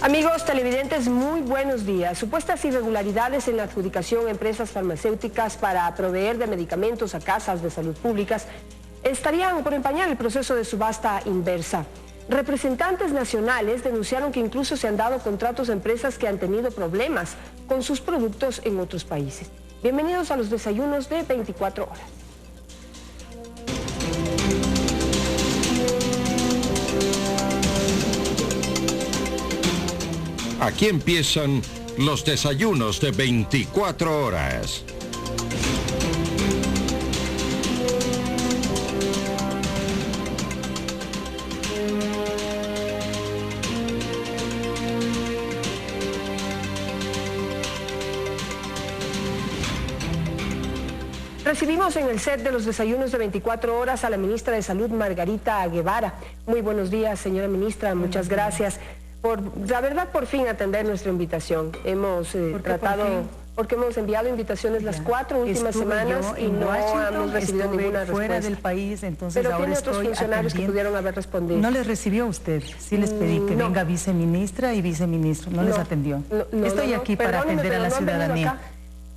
Amigos televidentes, muy buenos días. Supuestas irregularidades en la adjudicación a empresas farmacéuticas para proveer de medicamentos a casas de salud públicas estarían por empañar el proceso de subasta inversa. Representantes nacionales denunciaron que incluso se han dado contratos a empresas que han tenido problemas con sus productos en otros países. Bienvenidos a los desayunos de 24 horas. Aquí empiezan los desayunos de 24 horas. Recibimos en el set de los desayunos de 24 horas a la ministra de Salud, Margarita Guevara. Muy buenos días, señora ministra, muchas gracias por, la verdad, por fin atender nuestra invitación. Hemos tratado, porque hemos enviado invitaciones las 4 últimas semanas y no hemos recibido ninguna respuesta. Fuera del país, entonces pero ahora tiene otros funcionarios que pudieron haber respondido. ¿No les recibió usted? Sí les pedí que venga viceministra y viceministro, no les atendió. Estoy aquí para atender a la ciudadanía.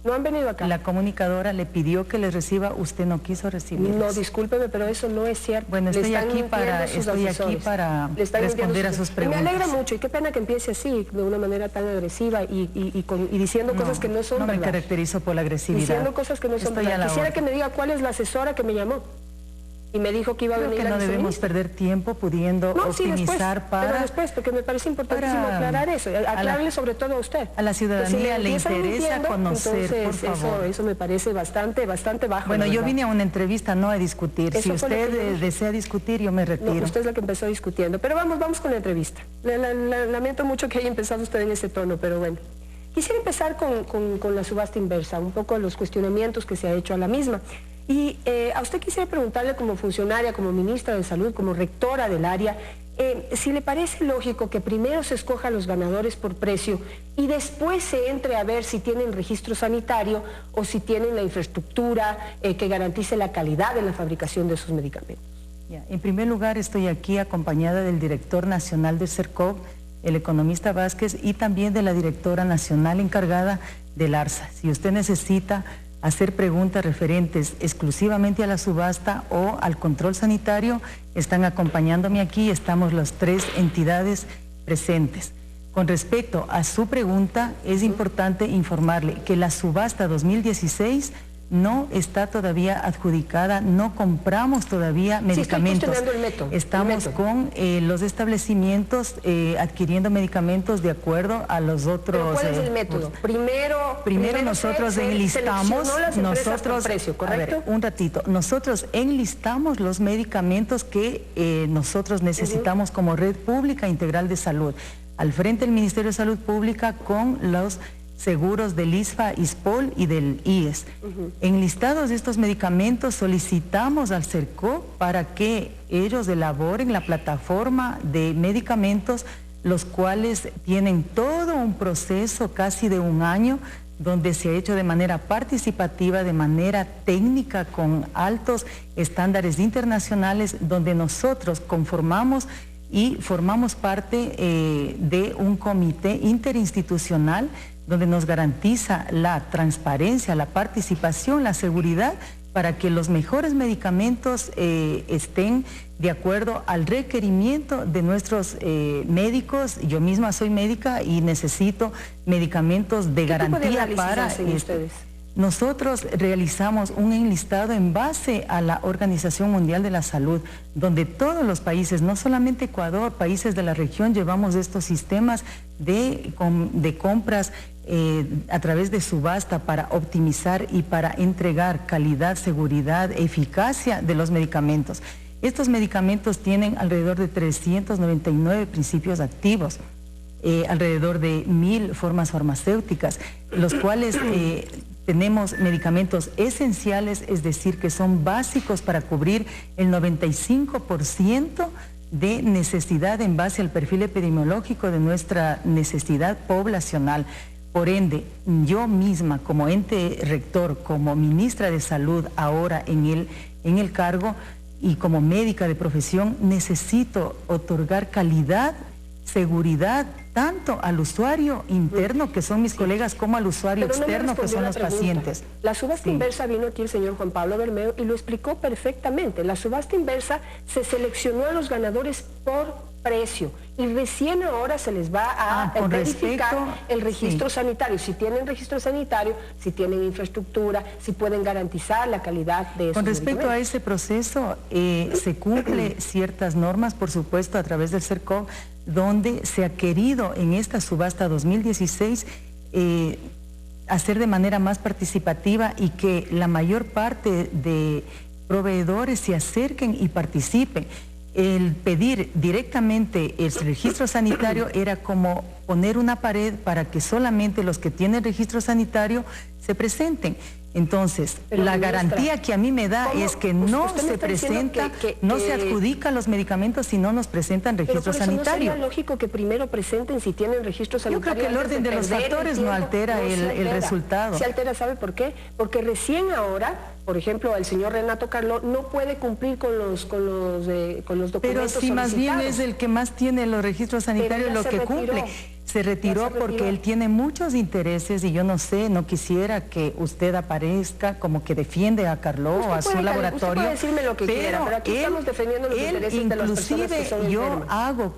No han venido acá. La comunicadora le pidió que les reciba, usted no quiso recibirles. No, discúlpeme, pero eso no es cierto. Bueno, estoy aquí para responder a sus preguntas. Me alegra mucho y qué pena que empiece así, de una manera tan agresiva y diciendo cosas que no son verdad. No me caracterizo por la agresividad. Diciendo cosas que no son verdad. Quisiera que me diga cuál es la asesora que me llamó. Y me dijo que iba a venir. Creo que no debemos perder tiempo pudiendo optimizar pero después, porque me parece importantísimo aclarar eso, aclararle sobre todo a usted. A la ciudadanía le interesa conocer, por favor. Eso me parece bastante bajo. Bueno, yo vine a una entrevista, no a discutir. Si usted desea discutir, yo me retiro. No, usted es la que empezó discutiendo. Pero vamos con la entrevista. Lamento mucho que haya empezado usted en ese tono, pero bueno. Quisiera empezar con la subasta inversa, un poco los cuestionamientos que se ha hecho a la misma. Y a usted quisiera preguntarle como funcionaria, como ministra de Salud, como rectora del área, si le parece lógico que primero se escoja a los ganadores por precio y después se entre a ver si tienen registro sanitario o si tienen la infraestructura que garantice la calidad de la fabricación de esos medicamentos. En primer lugar, estoy aquí acompañada del director nacional de CERCOV, el economista Vázquez, y también de la directora nacional encargada del ARSA. Si usted necesita hacer preguntas referentes exclusivamente a la subasta o al control sanitario, están acompañándome aquí, estamos las 3 entidades presentes. Con respecto a su pregunta, es importante informarle que la subasta 2016 no está todavía adjudicada, no compramos todavía medicamentos. Sí, estoy cuestionando Estamos con los establecimientos adquiriendo medicamentos de acuerdo a los otros. ¿Pero cuál es el método? Primero nosotros enlistamos, ¿correcto? Un ratito, nosotros enlistamos los medicamentos que nosotros necesitamos como red pública integral de salud, al frente del Ministerio de Salud Pública con los seguros del ISFA, ISPOL y del IES. Enlistados estos medicamentos, solicitamos al CERCOV para que ellos elaboren la plataforma de medicamentos, los cuales tienen todo un proceso casi de 1 año, donde se ha hecho de manera participativa, de manera técnica, con altos estándares internacionales, donde nosotros conformamos y formamos parte de un comité interinstitucional donde nos garantiza la transparencia, la participación, la seguridad, para que los mejores medicamentos estén de acuerdo al requerimiento de nuestros médicos. Yo misma soy médica y necesito medicamentos de garantía para ustedes. Nosotros realizamos un enlistado en base a la Organización Mundial de la Salud, donde todos los países, no solamente Ecuador, países de la región, llevamos estos sistemas de compras a través de subasta para optimizar y para entregar calidad, seguridad, eficacia de los medicamentos. Estos medicamentos tienen alrededor de 399 principios activos, alrededor de 1000 formas farmacéuticas, los cuales tenemos medicamentos esenciales, es decir, que son básicos para cubrir el 95% de necesidad en base al perfil epidemiológico de nuestra necesidad poblacional. Por ende, yo misma como ente rector, como ministra de Salud ahora en el cargo y como médica de profesión, necesito otorgar calidad, seguridad, tanto al usuario interno, que son mis colegas, como al usuario externo, que son los pacientes. La subasta inversa, vino aquí el señor Juan Pablo Bermeo y lo explicó perfectamente. La subasta inversa se seleccionó a los ganadores por precio y recién ahora se les va a verificar el registro sanitario, si tienen registro sanitario, si tienen infraestructura, si pueden garantizar la calidad de esos Con respecto a ese proceso, se cumple ciertas normas, por supuesto, a través del CERCOV, donde se ha querido en esta subasta 2016 hacer de manera más participativa y que la mayor parte de proveedores se acerquen y participen. El pedir directamente el registro sanitario era como poner una pared para que solamente los que tienen registro sanitario se presenten. Entonces, pero la garantía que a mí me da es que no se presenta, no se adjudica los medicamentos si no nos presentan registro sanitario. ¿No sería lógico que primero presenten si tienen registro sanitario? Yo creo que el orden de los factores no altera el resultado. Se altera, ¿sabe por qué? Porque recién ahora, por ejemplo, el señor Renato Carló no puede cumplir con los documentos. Pero si más bien es el que más tiene los registros sanitarios lo que cumple. Se retiró porque él tiene muchos intereses y yo no sé, no quisiera que usted aparezca como que defiende a Carló o a su laboratorio. Usted puede decirme lo que quiera, pero aquí estamos defendiendo los intereses de las personas que son yo enfermas. Hago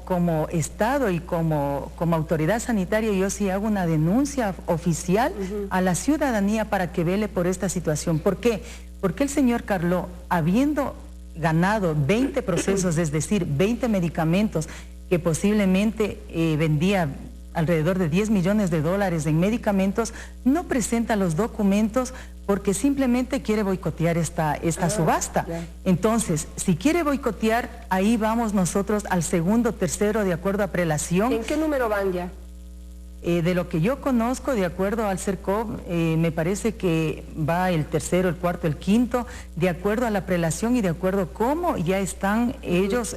como Estado y como autoridad sanitaria, yo sí hago una denuncia oficial a la ciudadanía para que vele por esta situación. ¿Por qué? Porque el señor Carló, habiendo ganado 20 procesos, es decir, 20 medicamentos, que posiblemente vendía alrededor de $10 millones en medicamentos, no presenta los documentos porque simplemente quiere boicotear esta subasta. Entonces, si quiere boicotear, ahí vamos nosotros al segundo, tercero, de acuerdo a prelación. ¿En qué número van ya? De lo que yo conozco, de acuerdo al CERCOV, me parece que va el tercero, el cuarto, el quinto, de acuerdo a la prelación y de acuerdo a cómo ya están ellos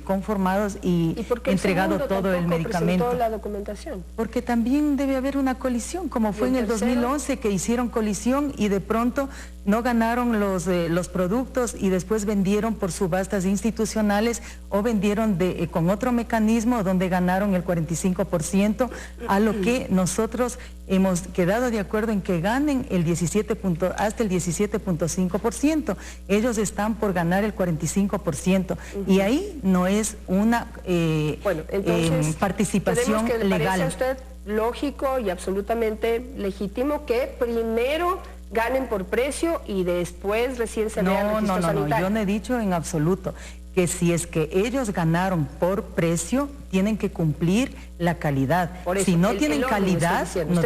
conformados y entregado todo el medicamento. ¿Presentó la documentación? Porque también debe haber una colisión, como fue en el 2011 que hicieron colisión y de pronto no ganaron los productos y después vendieron por subastas institucionales o vendieron con otro mecanismo donde ganaron el 45%, a lo que nosotros hemos quedado de acuerdo en que ganen hasta el 17.5%. Ellos están por ganar el 45% y ahí no es una participación que legal. ¿Le parece a usted lógico y absolutamente legítimo que primero ganen por precio y después recién se vea el registro sanitario? No, yo no he dicho en absoluto que si es que ellos ganaron por precio, tienen que cumplir la calidad. Eso, si no tienen calidad, no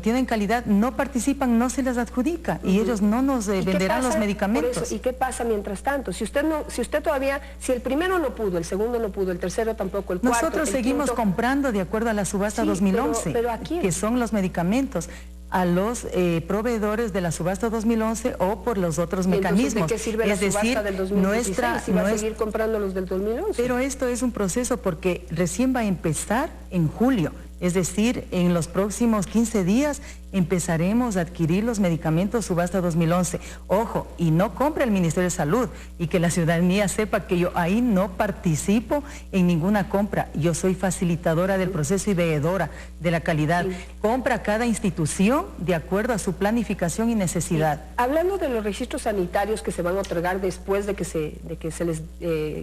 tienen calidad, no participan, no se les adjudica y ellos no nos venderán los medicamentos. ¿Y qué pasa mientras tanto? Si usted todavía, si el primero no pudo, el segundo no pudo, el tercero tampoco, el cuarto, nosotros seguimos comprando de acuerdo a la subasta 2011, pero ¿a quién? Que son los medicamentos, a los proveedores de la subasta 2011 o por los otros mecanismos. ¿De qué sirve la subasta del 2016 si va a seguir comprando los del 2011? Pero esto es un proceso porque recién va a empezar en julio. Es decir, en los próximos 15 días empezaremos a adquirir los medicamentos subasta 2011. Ojo, y no compra el Ministerio de Salud y que la ciudadanía sepa que yo ahí no participo en ninguna compra. Yo soy facilitadora del proceso y veedora de la calidad. Compra cada institución de acuerdo a su planificación y necesidad. Hablando de los registros sanitarios que se van a otorgar después de que se les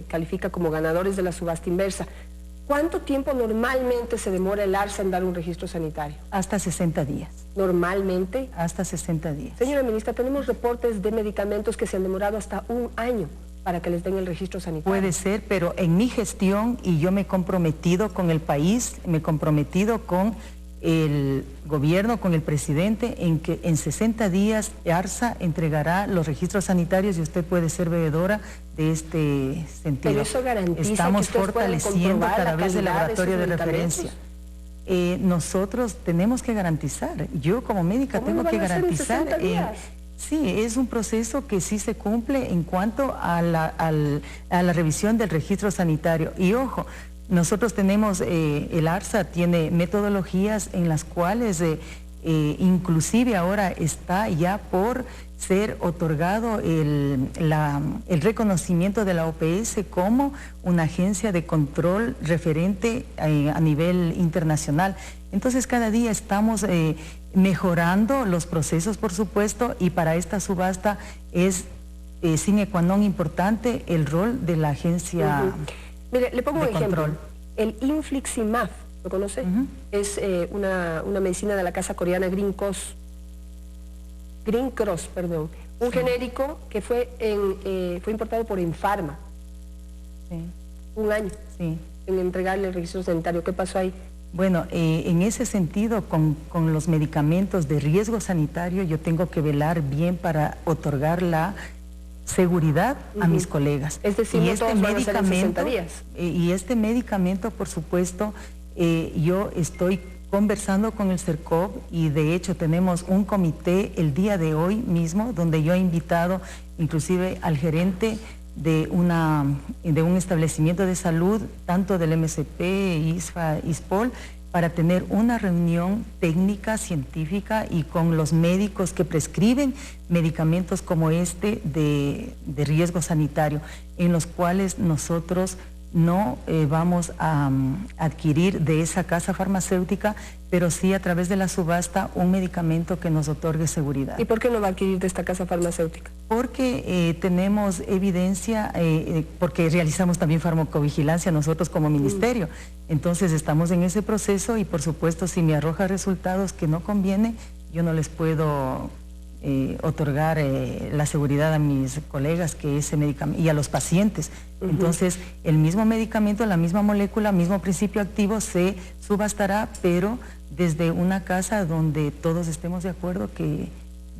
califica como ganadores de la subasta inversa, ¿cuánto tiempo normalmente se demora el ARSA en dar un registro sanitario? Hasta 60 días. ¿Normalmente? Hasta 60 días. Señora ministra, tenemos reportes de medicamentos que se han demorado hasta un año para que les den el registro sanitario. Puede ser, pero en mi gestión, y yo me he comprometido con el país, me he comprometido con el gobierno, con el presidente, en que en 60 días ARSA entregará los registros sanitarios y usted puede ser veedora de este sentido. Pero eso garantiza estamos que fortaleciendo cada vez el laboratorio de referencia. Nosotros tenemos que garantizar, yo como médica tengo que garantizar. Sí, es un proceso que sí se cumple en cuanto a la revisión del registro sanitario. Y ojo, nosotros tenemos, el ARSA tiene metodologías en las cuales inclusive ahora está ya por ser otorgado el reconocimiento de la OPS como una agencia de control referente a nivel internacional. Entonces cada día estamos mejorando los procesos, por supuesto, y para esta subasta es sine qua non importante el rol de la agencia. Mire, le pongo un ejemplo. Control. El Infliximab, ¿lo conoce? Es una medicina de la casa coreana Green Cross, un genérico que fue importado por Infarma. Sí. Un año Sí. en entregarle el registro sanitario. ¿Qué pasó ahí? Bueno, en ese sentido, con los medicamentos de riesgo sanitario, yo tengo que velar bien para otorgar la seguridad a mis colegas. Es decir, no todos van a ser en 60 días. Y este medicamento, por supuesto, yo estoy conversando con el CERCOV y de hecho tenemos un comité el día de hoy mismo donde yo he invitado inclusive al gerente de un establecimiento de salud, tanto del MSP, ISFA, ISPOL, para tener una reunión técnica, científica y con los médicos que prescriben medicamentos como este de riesgo sanitario, en los cuales nosotros no vamos a adquirir de esa casa farmacéutica, pero sí a través de la subasta un medicamento que nos otorgue seguridad. ¿Y por qué no va a adquirir de esta casa farmacéutica? Porque tenemos evidencia, porque realizamos también farmacovigilancia nosotros como ministerio. Entonces estamos en ese proceso y por supuesto si me arroja resultados que no conviene, yo no les puedo otorgar la seguridad a mis colegas que ese medicamento y a los pacientes. Entonces el mismo medicamento, la misma molécula, mismo principio activo se subastará, pero desde una casa donde todos estemos de acuerdo que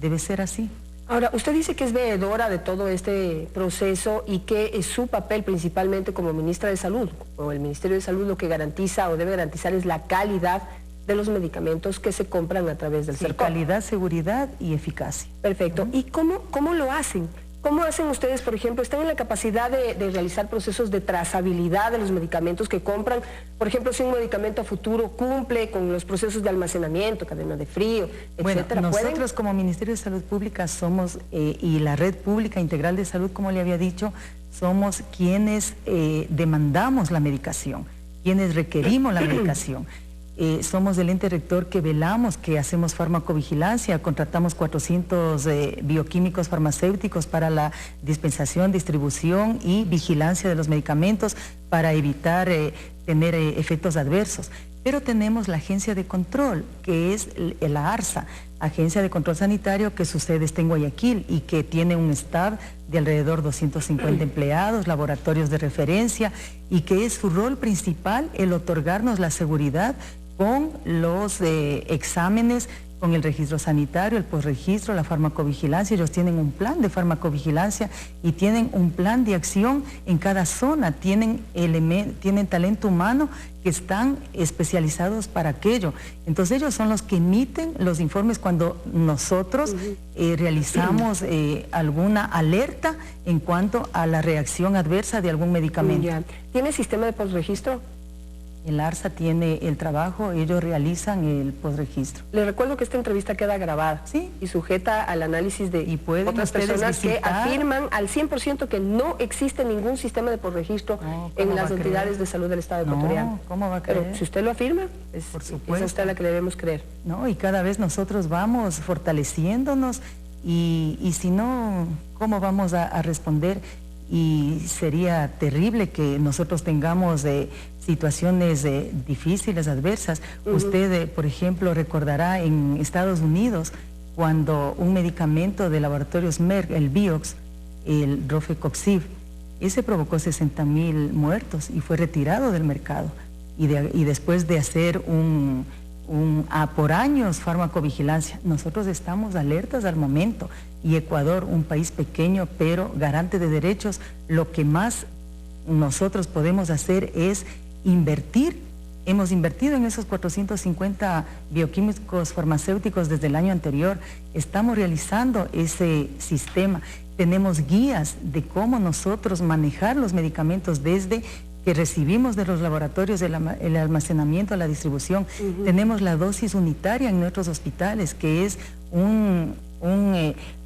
debe ser así. Ahora, usted dice que es veedora de todo este proceso y que es su papel principalmente como ministra de Salud, o el Ministerio de Salud lo que garantiza o debe garantizar es la calidad de los medicamentos que se compran a través del CERCOV. Calidad, seguridad y eficacia. Perfecto. ¿Y cómo lo hacen? ¿Cómo hacen ustedes, por ejemplo? ¿Están en la capacidad de realizar procesos de trazabilidad de los medicamentos que compran? Por ejemplo, si un medicamento a futuro cumple con los procesos de almacenamiento, cadena de frío, etcétera. Bueno, nosotros como Ministerio de Salud Pública somos, y la Red Pública Integral de Salud, como le había dicho, somos quienes demandamos la medicación, quienes requerimos la medicación. Somos el ente rector que velamos, que hacemos farmacovigilancia, contratamos 400 bioquímicos farmacéuticos para la dispensación, distribución y vigilancia de los medicamentos para evitar tener efectos adversos. Pero tenemos la agencia de control, que es la ARSA, Agencia de Control Sanitario, que su sede está en Guayaquil y que tiene un staff de alrededor de 250 empleados, laboratorios de referencia, y que es su rol principal el otorgarnos la seguridad con los exámenes, con el registro sanitario, el postregistro, la farmacovigilancia. Ellos tienen un plan de farmacovigilancia y tienen un plan de acción en cada zona, tienen talento humano que están especializados para aquello. Entonces ellos son los que emiten los informes cuando nosotros realizamos alguna alerta en cuanto a la reacción adversa de algún medicamento. ¿Tiene sistema de postregistro? El ARSA tiene el trabajo, ellos realizan el postregistro. Les recuerdo que esta entrevista queda grabada, ¿sí?, y sujeta al análisis de otras personas que afirman al 100% que no existe ningún sistema de postregistro en las entidades de salud del Estado ecuatoriano. ¿Cómo va a creer? Pero si usted lo afirma, por supuesto, es a usted la que debemos creer. No, y cada vez nosotros vamos fortaleciéndonos y si no, ¿cómo vamos a responder? Y sería terrible que nosotros tengamos situaciones difíciles, adversas. Usted, por ejemplo, recordará en Estados Unidos cuando un medicamento de laboratorios Merck, el Vioxx, el Rofecoxib, ese provocó 60,000 muertos y fue retirado del mercado. Y después de hacer por años farmacovigilancia, nosotros estamos alertas al momento. Y Ecuador, un país pequeño pero garante de derechos, lo que más nosotros podemos hacer es invertir. Hemos invertido en esos 450 bioquímicos farmacéuticos desde el año anterior. Estamos realizando ese sistema. Tenemos guías de cómo nosotros manejar los medicamentos desde que recibimos de los laboratorios, el almacenamiento, la distribución. Tenemos la dosis unitaria en nuestros hospitales, que es un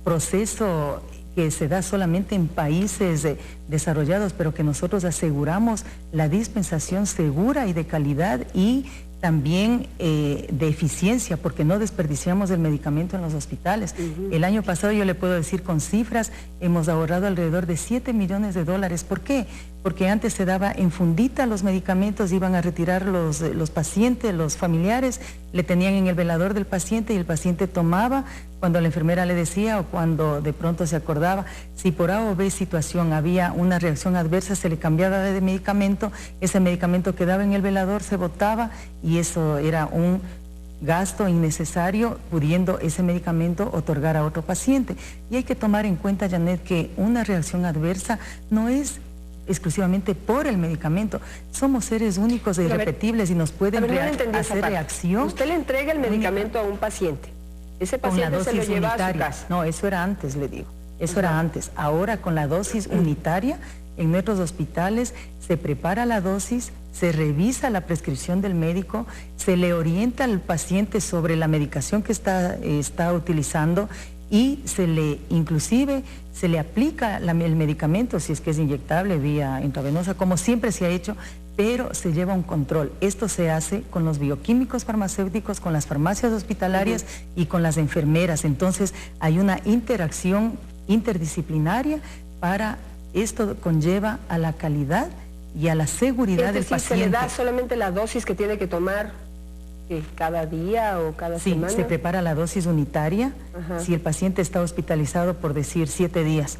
proceso que se da solamente en países desarrollados, pero que nosotros aseguramos la dispensación segura y de calidad y también de eficiencia, porque no desperdiciamos el medicamento en los hospitales. El año pasado, yo le puedo decir con cifras, hemos ahorrado alrededor de $7 millones. ¿Por qué? Porque antes se daba en fundita los medicamentos, iban a retirar los pacientes, los familiares, le tenían en el velador del paciente y el paciente tomaba cuando la enfermera le decía o cuando de pronto se acordaba. Si por A o B situación había una reacción adversa, se le cambiaba de medicamento, ese medicamento quedaba en el velador, se botaba y eso era un gasto innecesario, pudiendo ese medicamento otorgar a otro paciente. Y hay que tomar en cuenta, Janet, que una reacción adversa no es exclusivamente por el medicamento. Somos seres únicos e irrepetibles y nos pueden hacer reacción. Usted le entrega el medicamento a un paciente. Ese paciente se lo lleva a su casa. No, eso era antes, le digo. Eso era antes. Ahora con la dosis unitaria, en nuestros hospitales se prepara la dosis, se revisa la prescripción del médico, se le orienta al paciente sobre la medicación que está utilizando y inclusive se le aplica el medicamento, si es que es inyectable vía intravenosa, como siempre se ha hecho, pero se lleva un control. Esto se hace con los bioquímicos farmacéuticos, con las farmacias hospitalarias y con las enfermeras. Entonces hay una interacción interdisciplinaria para esto conlleva a la calidad y a la seguridad del paciente. ¿Se le da solamente la dosis que tiene que tomar cada día o cada semana? Sí, se prepara la dosis unitaria. Si el paciente está hospitalizado, por decir 7 días,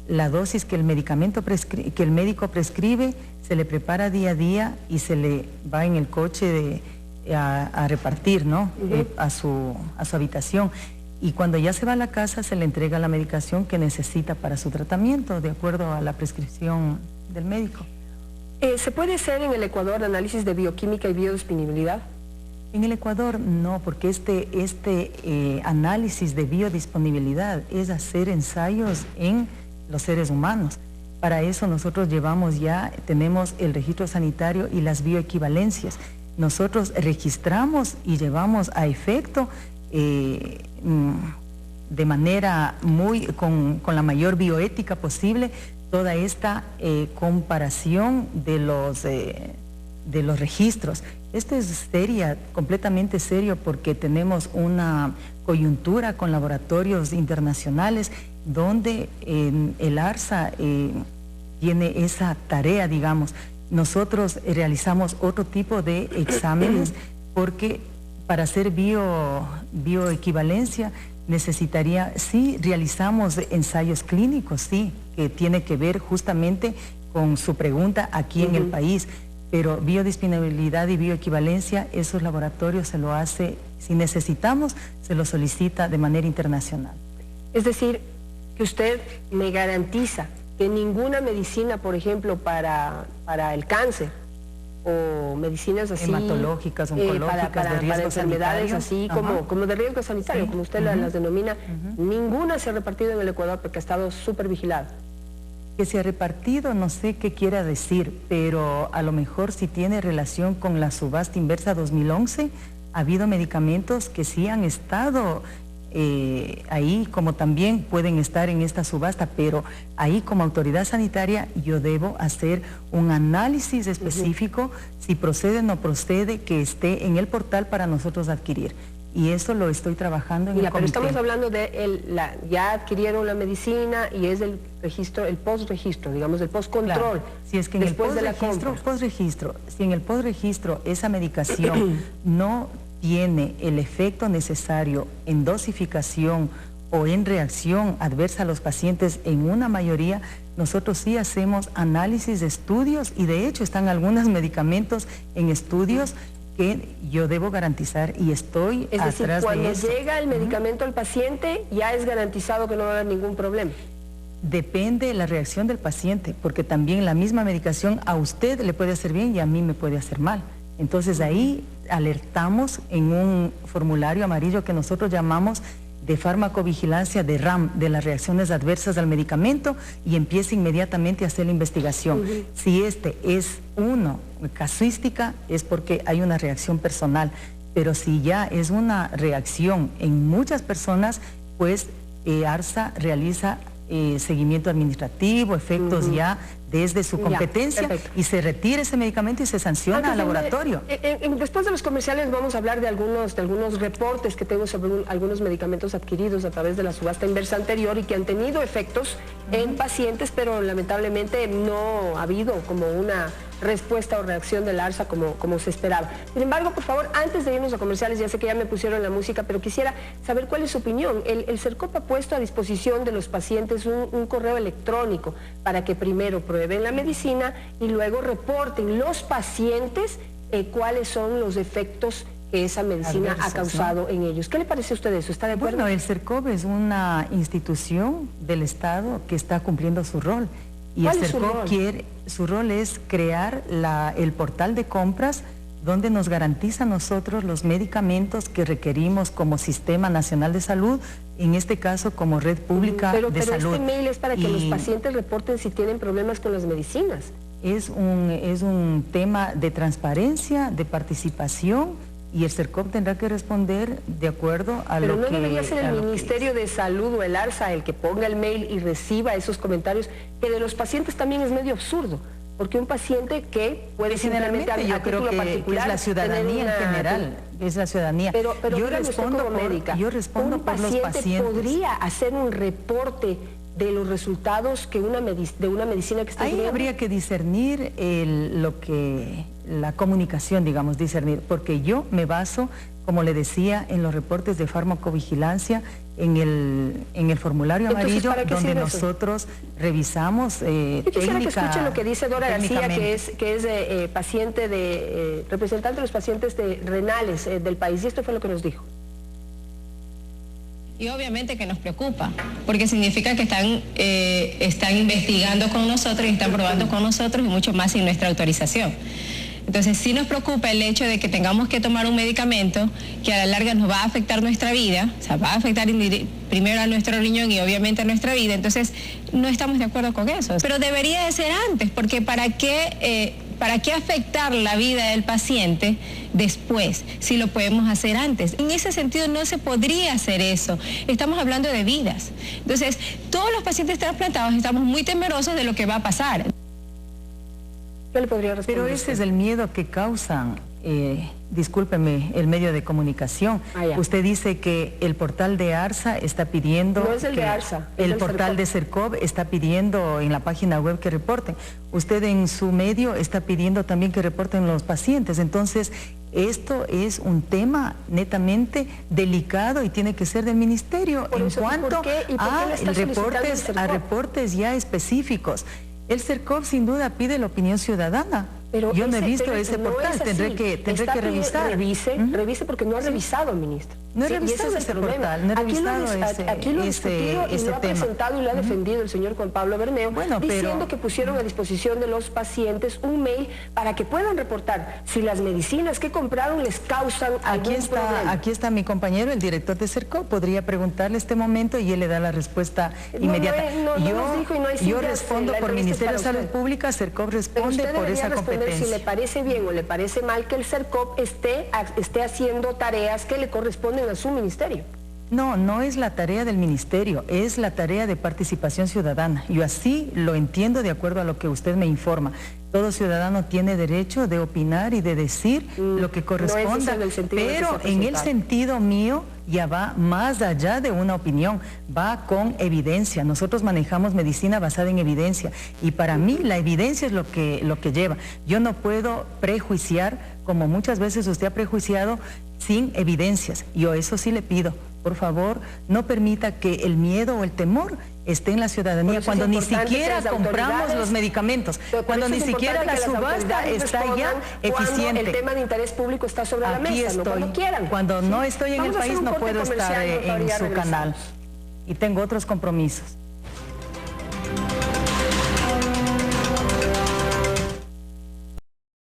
la dosis que el médico prescribe se le prepara día a día y se le va en el coche a repartir, ¿no? A su habitación. Y cuando ya se va a la casa se le entrega la medicación que necesita para su tratamiento, de acuerdo a la prescripción del médico. ¿Se puede hacer en el Ecuador análisis de bioquímica y biodisponibilidad? En el Ecuador no, porque este análisis de biodisponibilidad es hacer ensayos en los seres humanos. Para eso nosotros tenemos el registro sanitario y las bioequivalencias. Nosotros registramos y llevamos a efecto de manera con la mayor bioética posible toda esta comparación de los registros. Esto es completamente serio, porque tenemos una coyuntura con laboratorios internacionales donde el ARSA tiene esa tarea, digamos. Nosotros realizamos otro tipo de exámenes porque para hacer bioequivalencia sí realizamos ensayos clínicos, sí, que tiene que ver justamente con su pregunta aquí en el país, pero biodisponibilidad y bioequivalencia, esos laboratorios se lo hace, si necesitamos, se lo solicita de manera internacional. Es decir, que usted me garantiza que ninguna medicina, por ejemplo, para el cáncer, o medicinas así hematológicas, oncológicas, para de riesgo enfermedades sanitario, así como de riesgo sanitario, como usted las denomina, ninguna se ha repartido en el Ecuador porque ha estado súper vigilada. Que se ha repartido, no sé qué quiera decir, pero a lo mejor si tiene relación con la subasta inversa 2011, ha habido medicamentos que sí han estado ahí, como también pueden estar en esta subasta, pero ahí como autoridad sanitaria yo debo hacer un análisis específico si procede o no procede, que esté en el portal para nosotros adquirir. Y eso lo estoy trabajando en el comité. Pero estamos hablando de ya adquirieron la medicina y es el registro, el postregistro, digamos, el postcontrol. Claro. Si es que en el postregistro, si en el postregistro esa medicación no tiene el efecto necesario en dosificación o en reacción adversa a los pacientes en una mayoría, nosotros sí hacemos análisis de estudios y de hecho están algunos medicamentos en estudios que yo debo garantizar y estoy atrás de eso. Es decir, cuando llega el medicamento al paciente ya es garantizado que no va a haber ningún problema. Depende de la reacción del paciente, porque también la misma medicación a usted le puede hacer bien y a mí me puede hacer mal. Entonces ahí alertamos en un formulario amarillo que nosotros llamamos de farmacovigilancia de RAM, de las reacciones adversas al medicamento, y empiece inmediatamente a hacer la investigación. Si este es casuística, es porque hay una reacción personal, pero si ya es una reacción en muchas personas, pues ARSA realiza seguimiento administrativo, efectos ya desde su competencia, y se retira ese medicamento y se sanciona al laboratorio. Después de los comerciales vamos a hablar de algunos reportes que tengo sobre algunos medicamentos adquiridos a través de la subasta inversa anterior y que han tenido efectos en pacientes, pero lamentablemente no ha habido como una respuesta o reacción del ARSA como se esperaba. Sin embargo, por favor, antes de irnos a comerciales, ya sé que ya me pusieron la música, pero quisiera saber cuál es su opinión. El CERCOP ha puesto a disposición de los pacientes un correo electrónico para que primero prueben la medicina y luego reporten los pacientes cuáles son los efectos que esa medicina ha causado en ellos. ¿Qué le parece a usted eso? ¿Está de acuerdo? Bueno, el CERCOP es una institución del Estado que está cumpliendo su rol. Y el CERCOP su rol es crear el portal de compras donde nos garantiza a nosotros los medicamentos que requerimos como Sistema Nacional de Salud, en este caso como Red Pública de Salud. Pero este mail es para que los pacientes reporten si tienen problemas con las medicinas. Es un tema de transparencia, de participación, y el CERCOP tendrá que responder de acuerdo a lo que... Pero no debería ser el Ministerio de Salud o el ARSA el que ponga el mail y reciba esos comentarios, que de los pacientes también es medio absurdo, porque un paciente que puede simplemente, yo creo que es la ciudadanía en general, es la ciudadanía. Pero yo respondo como médica, por los pacientes. ¿Podría hacer un reporte de los resultados de una medicina que está ahí habría que discernir la comunicación, digamos, discernir, porque yo me baso, como le decía, en los reportes de farmacovigilancia, en el formulario amarillo, donde nosotros revisamos Yo quisiera que escuchen lo que dice Dora García, que es paciente representante de los pacientes renales del país, y esto fue lo que nos dijo. Y obviamente que nos preocupa, porque significa que están investigando con nosotros y están probando con nosotros y mucho más sin nuestra autorización. Entonces sí nos preocupa el hecho de que tengamos que tomar un medicamento que a la larga nos va a afectar nuestra vida, o sea, va a afectar primero a nuestro riñón y obviamente a nuestra vida. Entonces no estamos de acuerdo con eso. Pero debería de ser antes, porque ¿para qué afectar la vida del paciente después, si lo podemos hacer antes? En ese sentido no se podría hacer eso. Estamos hablando de vidas. Entonces, todos los pacientes trasplantados estamos muy temerosos de lo que va a pasar. ¿Qué le podría responder? Pero ese es el miedo que causan, discúlpeme, el medio de comunicación. Usted dice que el portal de ARSA está pidiendo... No es el de ARSA. El portal de CERCOP está pidiendo en la página web que reporten. Usted en su medio está pidiendo también que reporten los pacientes. Entonces, esto es un tema netamente delicado y tiene que ser del ministerio en cuanto a reportes ya específicos. El CERCOP sin duda pide la opinión ciudadana. Pero yo no he visto ese portal, tendré que revisar. Revise porque no ha revisado, ministro. No he revisado ese portal, no he revisado aquí lo ha discutido y lo ha presentado y lo ha defendido el señor Juan Pablo Bermeo, diciendo que pusieron a disposición de los pacientes un mail para que puedan reportar si las medicinas que compraron les causan algún problema. Aquí está mi compañero, el director de CERCOP, podría preguntarle este momento y él le da la respuesta inmediata. Yo respondo por Ministerio de Salud Pública, CERCOP responde por esa competencia. Si le parece bien o le parece mal que el CERCOP esté haciendo tareas que le corresponden a su ministerio. No, no es la tarea del ministerio, es la tarea de participación ciudadana. Yo así lo entiendo de acuerdo a lo que usted me informa. Todo ciudadano tiene derecho de opinar y de decir lo que corresponda, pero en el sentido mío ya va más allá de una opinión, va con evidencia. Nosotros manejamos medicina basada en evidencia y para mí la evidencia es lo que lleva. Yo no puedo prejuiciar, como muchas veces usted ha prejuiciado, sin evidencias. Yo eso sí le pido. Por favor, no permita que el miedo o el temor esté en la ciudadanía cuando ni siquiera compramos los medicamentos, cuando ni siquiera la subasta está ya eficiente. El tema de interés público está sobre la mesa, no cuando quieran. Cuando no estoy en el país no puedo estar en su canal y tengo otros compromisos.